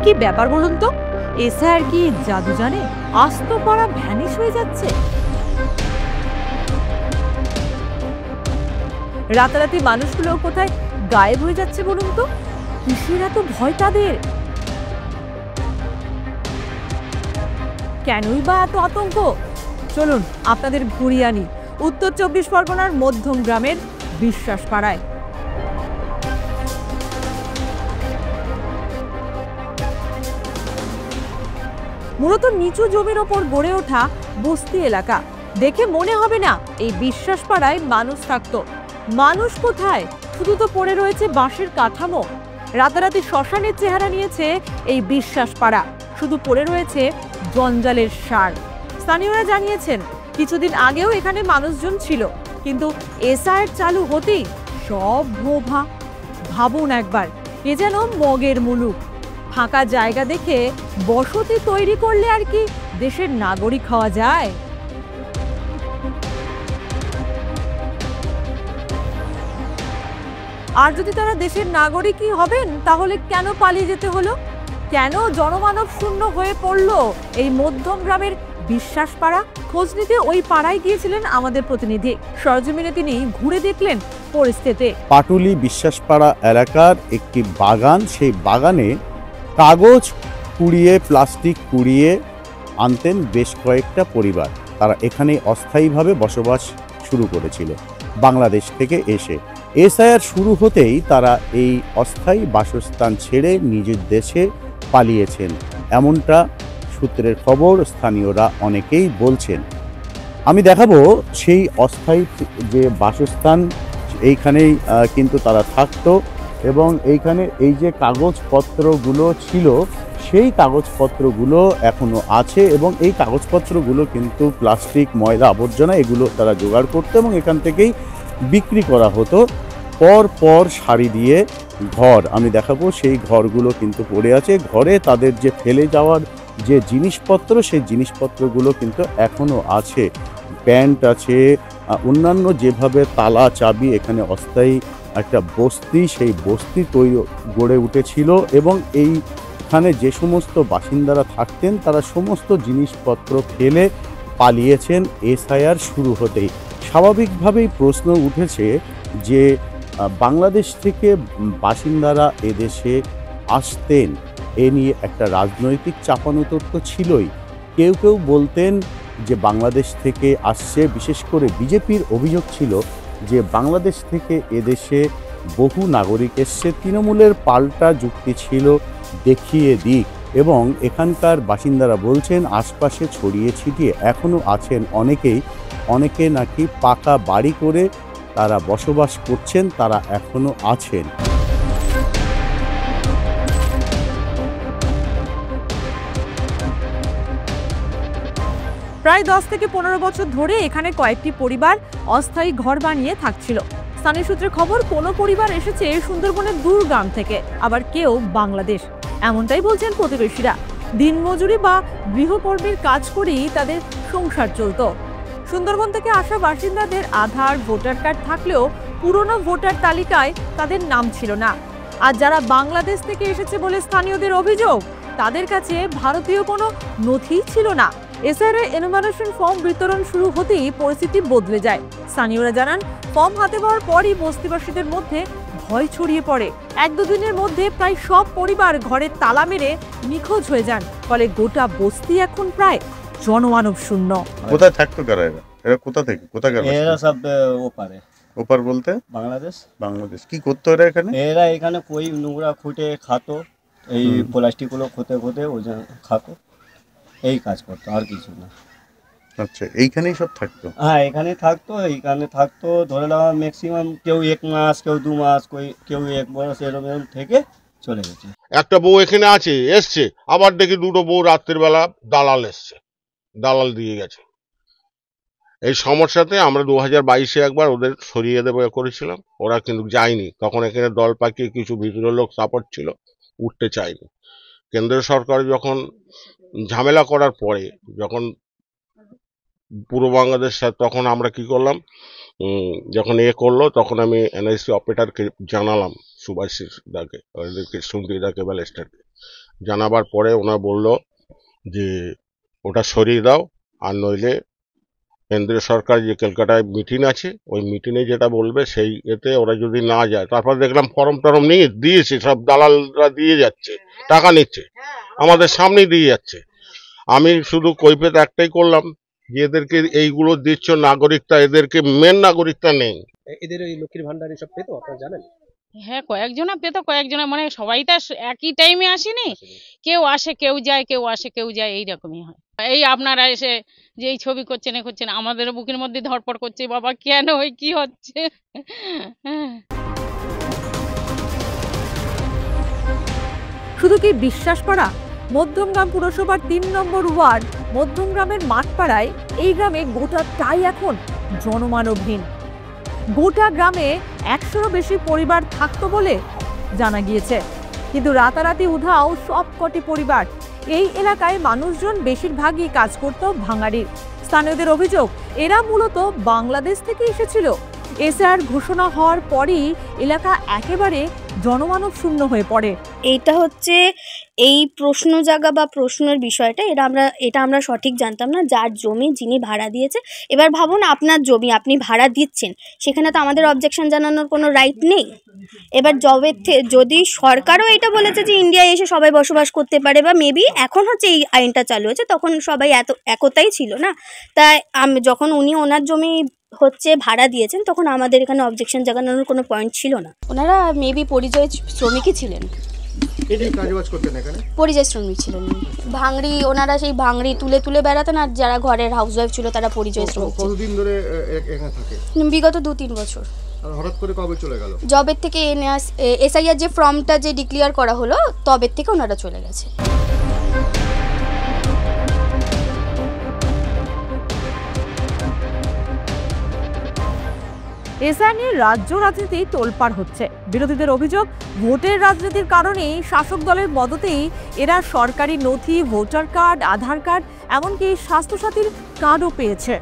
কি ব্যাপার বলুন তো? এসআইআর কি জাদু জানে? আস্ত পাড়া ভ্যানিশ হয়ে যাচ্ছে। রাতারাতি মানুষগুলো কোথায় গায়েব হয়ে যাচ্ছে বলুন তো? কিসের এত ভয় তাদের? কেনই বা এত আতঙ্ক? চলুন আপনাদের ঘুরিয়ে আনি উত্তর 24 পরগনার মধ্যম গ্রামের বিশ্বাস পাড়ায়। মূলত নিচু জমির ওপর গড়ে ওঠা বস্তি এলাকা। দেখে মনে হবে না এই বিশ্বাস পাড়ায় মানুষ থাকতো। মানুষ কোথায়? শুধু তো পড়ে রয়েছে বাঁশের কাঠামো। রাতারাতি শ্মশানের চেহারা নিয়েছে এই বিশ্বাস পাড়া। শুধু পড়ে রয়েছে জঞ্জালের সার। স্থানীয়রা জানিয়েছেন কিছুদিন আগেও এখানে মানুষজন ছিল, কিন্তু এসআইআর চালু হতেই সব ভোভা। ভাবুন একবার, এ যেন মগের মুলুক। ফাঁকা জায়গা দেখে বসতি তৈরি করলে আর কি দেশের নাগরিক হওয়া যায়? আর যদি তারা দেশের নাগরিকই হবেন, তাহলে কেন পালিয়ে যেতে হলো? কেন জনমানব শূন্য হয়ে পড়লো এই মধ্যম গ্রামের বিশ্বাস পাড়া? খোঁজ নিতে ওই পাড়ায় গিয়েছিলেন আমাদের প্রতিনিধি। সরজমিনে তিনি ঘুরে দেখলেন পরিস্থিতি। পাটুলি বিশ্বাসপাড়া এলাকার একটি বাগান, সেই বাগানে কাগজ কুড়িয়ে, প্লাস্টিক কুড়িয়ে আনতেন বেশ কয়েকটা পরিবার। তারা এখানে অস্থায়ীভাবে বসবাস শুরু করেছিল বাংলাদেশ থেকে এসে। এসআইআর শুরু হতেই তারা এই অস্থায়ী বাসস্থান ছেড়ে নিজের দেশে পালিয়েছেন, এমনটা সূত্রের খবর। স্থানীয়রা অনেকেই বলছেন। আমি দেখাবো সেই অস্থায়ী যে বাসস্থান, এইখানেই কিন্তু তারা থাকতো এবং এইখানে এই যে কাগজপত্রগুলো ছিল, সেই কাগজপত্রগুলো এখনো আছে এবং এই কাগজপত্রগুলো কিন্তু প্লাস্টিক, ময়লা, আবর্জনা এগুলো তারা জোগাড় করতো এবং এখান থেকেই বিক্রি করা হতো। পর পর সারি দিয়ে ঘর, আমি দেখাবো সেই ঘরগুলো কিন্তু পড়ে আছে। ঘরে তাদের যে ফেলে যাওয়ার যে জিনিসপত্র, সেই জিনিসপত্রগুলো কিন্তু এখনো আছে। প্যান্ট আছে, অন্যান্য যেভাবে তালা, চাবি, এখানে অস্থায়ী একটা বস্তি, সেই বস্তি গড়ে উঠেছিল এবং এইখানে যে সমস্ত বাসিন্দারা থাকতেন তারা সমস্ত জিনিসপত্র ফেলে পালিয়েছেন এসআইআর শুরু হতেই। স্বাভাবিকভাবেই প্রশ্ন উঠেছে যে বাংলাদেশ থেকে বাসিন্দারা এদেশে আসতেন, এ নিয়ে একটা রাজনৈতিক চাপানোতর তো ছিলই। কেউ কেউ বলতেন যে বাংলাদেশ থেকে আসছে, বিশেষ করে বিজেপির অভিযোগ ছিল যে বাংলাদেশ থেকে এদেশে বহু নাগরিক এসছে। তৃণমূলের পাল্টা যুক্তি ছিল দেখিয়ে দিক, এবং এখানকার বাসিন্দারা বলছেন আশপাশে ছড়িয়ে ছিটিয়ে এখনও আছেন অনেকে নাকি পাকা বাড়ি করে তারা বসবাস করছেন, তারা এখনও আছেন। প্রায় 10 থেকে 15 বছর ধরে এখানে কয়েকটি পরিবার অস্থায়ী ঘর বানিয়ে থাকছিল। স্থানীয় সূত্রে খবর, কোনো পরিবার এসেছে সুন্দরবনের দূরগ্রাম থেকে, আবার কেউ বাংলাদেশ, এমনটাই বলছেন প্রতিবেশীরা। দিনমজুরি বা গৃহকর্মীর কাজ করেই তাদের সংসার চলত। সুন্দরবন থেকে আসা বাসিন্দাদের আধার, ভোটার কার্ড থাকলেও পুরনো ভোটার তালিকায় তাদের নাম ছিল না। আর যারা বাংলাদেশ থেকে এসেছে বলে স্থানীয়দের অভিযোগ, তাদের কাছে ভারতীয় কোনো নথিই ছিল না। এসআইআর এনুমারেশন ফর্ম বিতরণ শুরু হতেই পরিস্থিতি বদলে যায়। স্থানীয়রা জানান, ফর্ম হাতে পাওয়ার পরই বস্তিবাসীদের মধ্যে ভয় ছড়িয়ে পড়ে। 1-2 দিনের মধ্যে প্রায় সব পরিবার ঘরের তালা মেরে নিখোঁজ হয়ে যান। ফলে গোটা বস্তি এখন প্রায় জনমানব শূন্য। কোথায় থাকতো কারা? এরা কোথা থেকে কোথা গেল? এরা সব ওপারে। ওপার বলতে বাংলাদেশ। বাংলাদেশ। কি করতো এরা এখানে? এরা এখানে কই নোংরা খুঁটে খাতো, এই প্লাস্টিকগুলো খুঁতে ওই খাতো, এই কাজ করতো, আর কিছু না। আচ্ছা, এইখানেই সব থাকতো? হ্যাঁ, এইখানে থাকতো ধরে নাও ম্যাক্সিমাম কেউ 1 মাস, কেউ 2 মাস, কেউ 1 বছর, এরকম থেকে চলে গেছে। একটা বউ এখানে এসছে, আবার দেখি 2টো বউ রাত্রির বেলা দালাল এসছে, দালাল দিয়ে গেছে। এই সমস্যাতে আমরা 2022-এ একবার ওদের সরিয়ে দেবো করেছিলাম, ওরা কিন্তু যায়নি। তখন এখানে দল পাকিয়ে কিছু ভিতরের লোক সাপোর্ট ছিল, উঠতে চায়নি। কেন্দ্রীয় সরকার যখন ঝামেলা করার পরে, যখন পূর্ব বাংলাদেশ, তখন আমরা কি করলাম, যখন করলো তখন আমি এনআইসি অপারেটরকে জানালাম, সুভাষিস দাকে, সুন্দরীদাকে, ব্যালেস্টারকে, জানাবার পরে ওনারা বলল যে ওটা সরিয়ে দাও, আর নইলে কেন্দ্রীয় সরকার যে কলকাতায় মিটিং আছে ওই মিটিংয়ে যেটা বলবে সেই এতে ওরা যদি না যায়। তারপর দেখলাম ফর্ম টরম নিয়ে দিয়েছে, সব দালালরা দিয়ে যাচ্ছে, টাকা নিচ্ছে, আমাদের সামনেই দিয়ে যাচ্ছে। আমি শুধু কৈফিয়ত একটাই করলাম যে এদেরকে এইগুলো দিচ্ছ নাগরিকতা, এদেরকে মেন নাগরিকতা নেই। এদের ওই লক্ষ্মীর ভান্ডার এসব পেতো, আপনারা জানেন? হ্যাঁ, কয়েকজনা পেতো, কয়েকজনা মানে সবাই তো একই টাইমে আসেনি, কেউ আসে কেউ যায়, কেউ আসে কেউ যায়, এইরকমই হয়। এই আপনারা এসে যে এই ছবি করছেন এ করছেন, আমাদের বুকের মধ্যে ধরপড় করছে, বাবা কেন ওই কি হচ্ছে। শুধু কি বিশ্বাসপাড়া? মধ্যমগ্রাম পুরসভার ৩ নম্বর ওয়ার্ড মধ্যমগ্রামের মাঠপাড়ায় এই গ্রামে গোটাটাই এখন জনমানবহীন। গোটা গ্রামে ১০০রও বেশি পরিবার থাকতো বলে জানা গিয়েছে, কিন্তু রাতারাতি উধাও সবকটি পরিবার। এই এলাকায় মানুষজন বেশিরভাগই কাজ করত ভাঙাড়ির। স্থানীয়দের অভিযোগ, এরা মূলত বাংলাদেশ থেকে এসেছিল। এসআর ঘোষণা হওয়ার পরই এলাকা একেবারে জনমানব শূন্য হয়ে পড়ে। এইটা হচ্ছে এই প্রশ্ন জাগা বা প্রশ্নের বিষয়টা, এটা আমরা সঠিক জানতাম না। যার জমি যিনি ভাড়া দিয়েছে, এবার ভাবুন আপনার জমি আপনি ভাড়া দিচ্ছেন, সেখানে তো আমাদের অবজেকশন জানানোর কোনো রাইট নেই। এবার যদি সরকারও এটা বলেছে যে ইন্ডিয়ায় এসে সবাই বসবাস করতে পারে, বা মেবি এখন হচ্ছে এই আইনটা চালু হয়েছে, তখন সবাই একতাই ছিল না। তাই যখন উনি ওনার জমি হচ্ছে ভাড়া দিয়েছেন, তখন আমাদের এখানে অবজেকশন জানানোর কোনো পয়েন্ট ছিল না। ওনারা মেবি পরিযায়ী শ্রমিকই ছিলেন, পরিযায়ী শ্রমিক ছিলেন। ভাঙড়ি, ওনারা সেই ভাঙড়ি তুলে তুলে বেড়াতেন, আর যারা ঘরের হাউসওয়াইফ ছিল তারা পরিযায়ী শ্রমিক। কতদিন ধরে এখানে থাকে? বিগত 2-3 বছর। আর হঠাৎ করে কবে চলে গেল? জবের থেকে এসআইআর যে ফর্মটা যে ডিক্লেয়ার করা হলো, তবের থেকে ওনারা চলে গেছে। এসআর নিয়ে রাজ্য রাজনীতি তোলপাড় হচ্ছে। বিরোধীদের অভিযোগ, ভোটের রাজনীতির কারণেই শাসক দলের মদতেই এরা সরকারি নথি, ভোটার কার্ড, আধার কার্ড, এমনকি স্বাস্থ্যসাথীর কার্ডও পেয়েছে।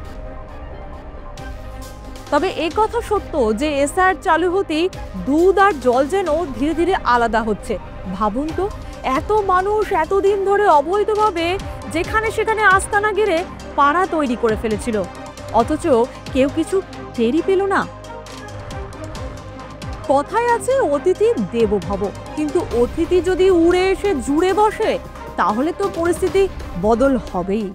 তবে এ কথা সত্য যে এসআর চালু হতেই দুধ আর জল যেন ধীরে ধীরে আলাদা হচ্ছে। ভাবুন তো, এত মানুষ এতদিন ধরে অবৈধভাবে যেখানে সেখানে আস্তানা গেড়ে পাড়া তৈরি করে ফেলেছিল, অথচ কেউ কিছু টেরই পেল না। কথায় আছে অতিথি দেবো ভব, কিন্তু অতিথি যদি উড়ে এসে জুড়ে বসে, তাহলে তো পরিস্থিতি বদল হবেই।